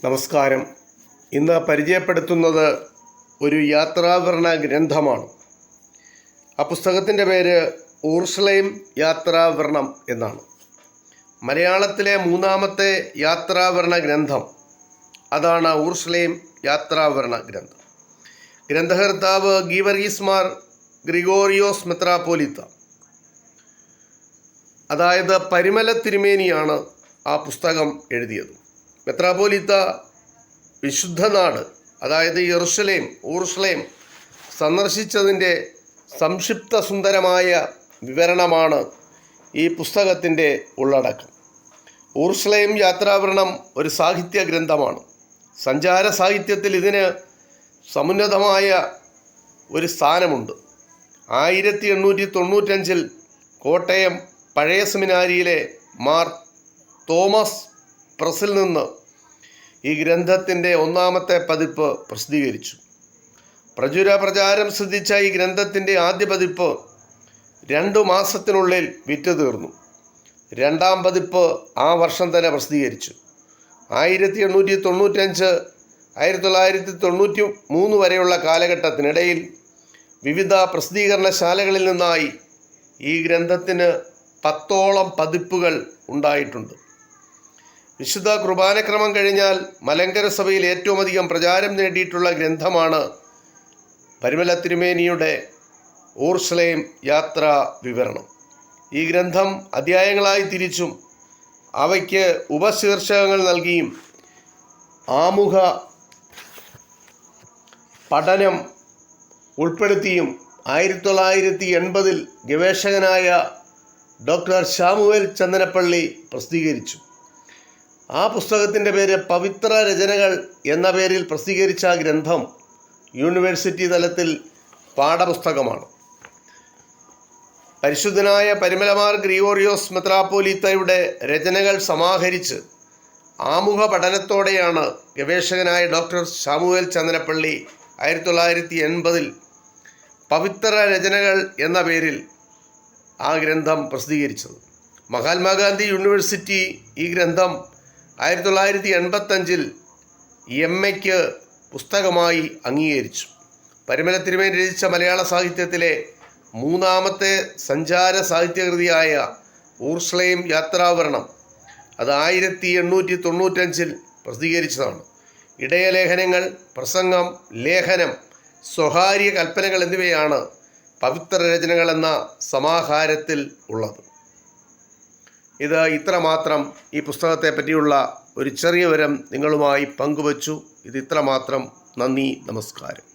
നമസ്കാരം. ഇന്ന് പരിചയപ്പെടുത്തുന്നത് ഒരു യാത്രാവിവരണ ഗ്രന്ഥമാണ്. ആ പുസ്തകത്തിൻ്റെ പേര് ഊർസ്ലേം യാത്രാവിവരണം എന്നാണ്. മലയാളത്തിലെ മൂന്നാമത്തെ യാത്രാവിവരണ ഗ്രന്ഥം അതാണ് ഊർസ്ലേം യാത്രാവിവരണ ഗ്രന്ഥം. ഗ്രന്ഥകർത്താവ് ഗീവർഗീസ് മാർ ഗ്രിഗോറിയോസ് മെത്രാപ്പോലീത്ത, അതായത് പരിമല തിരുമേനിയാണ് ആ പുസ്തകം എഴുതിയത്. മെത്രാപ്പോലീത്ത വിശുദ്ധ നാട്, അതായത് ഊർസ്ലേം സന്ദർശിച്ചതിൻ്റെ സംക്ഷിപ്ത സുന്ദരമായ വിവരണമാണ് ഈ പുസ്തകത്തിൻ്റെ ഉള്ളടക്കം. ഊർസ്ലേം യാത്രാവിവരണം ഒരു സാഹിത്യ ഗ്രന്ഥമാണ്. സഞ്ചാര സാഹിത്യത്തിൽ ഇതിന് സമുന്നതമായ ഒരു സ്ഥാനമുണ്ട്. 1895 കോട്ടയം പഴയ സെമിനാരിയിലെ മാർ തോമസ് പ്രസിൽ നിന്ന് ഈ ഗ്രന്ഥത്തിൻ്റെ ഒന്നാമത്തെ പതിപ്പ് പ്രസിദ്ധീകരിച്ചു. പ്രചാരം സിദ്ധിച്ച ഈ ഗ്രന്ഥത്തിൻ്റെ ആദ്യ പതിപ്പ് 2 മാസത്തിനുള്ളിൽ വിറ്റ് തീർന്നു. രണ്ടാം പതിപ്പ് ആ വർഷം തന്നെ പ്രസിദ്ധീകരിച്ചു. 1895 1993 വരെയുള്ള കാലഘട്ടത്തിനിടയിൽ വിവിധ പ്രസിദ്ധീകരണശാലകളിൽ നിന്നായി ഈ ഗ്രന്ഥത്തിന് 10ഓളം പതിപ്പുകൾ ഉണ്ടായിട്ടുണ്ട്. വിശുദ്ധ കുർബാനക്രമം കഴിഞ്ഞാൽ മലങ്കര സഭയിൽ ഏറ്റവും അധികം പ്രചാരം നേടിയിട്ടുള്ള ഗ്രന്ഥമാണ് പരിമല തിരുമേനിയുടെ ഊർസ്ലേം യാത്രാ വിവരണം. ഈ ഗ്രന്ഥം അധ്യായങ്ങളായി തിരിച്ചും അവയ്ക്ക് ഉപശീർഷകങ്ങൾ നൽകിയും ആമുഖ പഠനം ഉൾപ്പെടുത്തിയും 1980 ഗവേഷകനായ ഡോക്ടർ ശാമുവേൽ ചന്ദനപ്പള്ളി പ്രസിദ്ധീകരിച്ചു. ആ പുസ്തകത്തിൻ്റെ പേര് പവിത്ര രചനകൾ എന്ന പേരിൽ പ്രസിദ്ധീകരിച്ച ഗ്രന്ഥം യൂണിവേഴ്സിറ്റി തലത്തിൽ പാഠപുസ്തകമാണ്. പരിശുദ്ധനായ പരിമലമാർ ഗ്രിഗോറിയോസ് മെത്രാപ്പോലീത്തയുടെ രചനകൾ സമാഹരിച്ച് ആമുഖ പഠനത്തോടെയാണ് ഗവേഷകനായ ഡോക്ടർ ശാമുവേൽ ചന്ദനപ്പള്ളി 1980 പവിത്ര രചനകൾ എന്ന പേരിൽ ആ ഗ്രന്ഥം പ്രസിദ്ധീകരിച്ചത്. മഹാത്മാഗാന്ധി യൂണിവേഴ്സിറ്റി ഈ ഗ്രന്ഥം 1985 MA പുസ്തകമായി അംഗീകരിച്ചു. പരിമല തിരുമേനി രചിച്ച മലയാള സാഹിത്യത്തിലെ മൂന്നാമത്തെ സഞ്ചാര സാഹിത്യകൃതിയായ ഊർസ്ലേം യാത്രാവിവരണം അത് 1895 പ്രസിദ്ധീകരിച്ചതാണ്. ഇടയലേഖനങ്ങൾ, പ്രസംഗം, ലേഖനം, സ്വകാര്യ കൽപ്പനകൾ എന്നിവയാണ് പവിത്ര രചനകൾ എന്ന സമാഹാരത്തിൽ ഉള്ളത്. ഇത് ഇത്രമാത്രം ഈ പുസ്തകത്തെ പറ്റിയുള്ള ഒരു ചെറിയ വിവരം നിങ്ങളുമായി പങ്കുവച്ചു. ഇത് ഇത്രമാത്രം. നന്ദി, നമസ്കാരം.